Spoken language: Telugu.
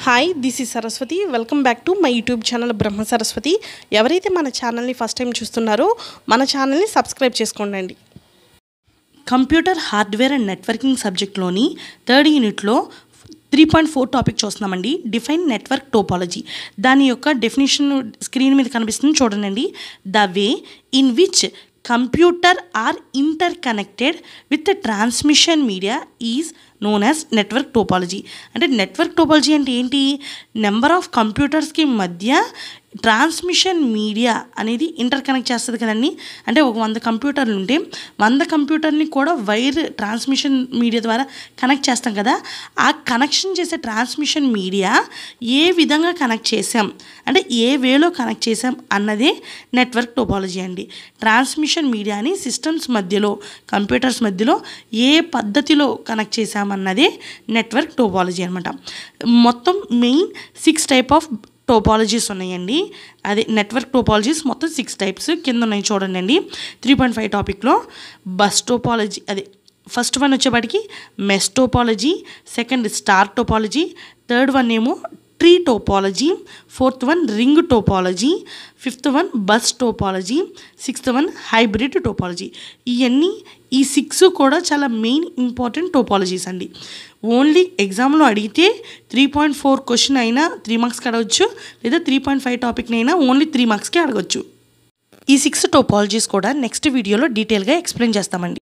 Hi this is Saraswati. Welcome back to my YouTube channel Brahma Saraswati. ఎవరైతే మన ఛానల్ని ఫస్ట్ టైం చూస్తున్నారో మన ఛానల్ని సబ్స్క్రైబ్ చేసుకోండి. కంప్యూటర్ హార్డ్వేర్ అండ్ నెట్వర్కింగ్ సబ్జెక్ట్లోని థర్డ్ యూనిట్లో 3.4 టాపిక్ చూస్తున్నామండి. Define network topology. దాని యొక్క డెఫినేషన్ స్క్రీన్ మీద కనిపిస్తుంది చూడండి. The way in which computer are interconnected with transmission media is known as network topology. అంటే నెట్వర్క్ టోపాలజీ అంటే ఏంటి? నెంబర్ ఆఫ్ కంప్యూటర్స్కి మధ్య ట్రాన్స్మిషన్ మీడియా అనేది ఇంటర్ కనెక్ట్ చేస్తుంది కదండి. అంటే ఒక 100 కంప్యూటర్లు ఉంటే 100 కంప్యూటర్ని కూడా వైర్ ట్రాన్స్మిషన్ మీడియా ద్వారా కనెక్ట్ చేస్తాం కదా. ఆ కనెక్షన్ చేసే ట్రాన్స్మిషన్ మీడియా ఏ విధంగా కనెక్ట్ చేసాం, అంటే ఏ వేలో కనెక్ట్ చేసాం అన్నదే నెట్వర్క్ టోపాలజీ అండి. ట్రాన్స్మిషన్ మీడియాని సిస్టమ్స్ మధ్యలో, కంప్యూటర్స్ మధ్యలో ఏ పద్ధతిలో కనెక్ట్ చేసామన్నదే నెట్వర్క్ టోపాలజీ అనమాట. మొత్తం మెయిన్ 6 టైప్ ఆఫ్ టోపాలజీస్ ఉన్నాయండి. అదే నెట్వర్క్ టోపాలజీస్ మొత్తం 6 టైప్స్ కింద ఉన్నాయి చూడండి. 3.5 టాపిక్లో బస్ టోపాలజీ, అదే ఫస్ట్ వన్ వచ్చేపాటికి mesh topology, second star topology, third one ఏమో tree topology, fourth one ring topology, fifth one bus topology, sixth one hybrid topology. ఇవన్నీ ఈ 6 కూడా చాలా మెయిన్ ఇంపార్టెంట్ టోపాలజీస్ అండి. ఓన్లీ ఎగ్జామ్లో అడిగితే 3.4 క్వశ్చన్ అయినా 3 మార్క్స్కి అడగచ్చు, లేదా 3.5 టాపిక్ని అయినా ఓన్లీ 3 మార్క్స్కి అడగచ్చు. ఈ 6 టోపాలజీస్ కూడా నెక్స్ట్ వీడియోలో డీటెయిల్గా ఎక్స్ప్లెయిన్ చేస్తామండి.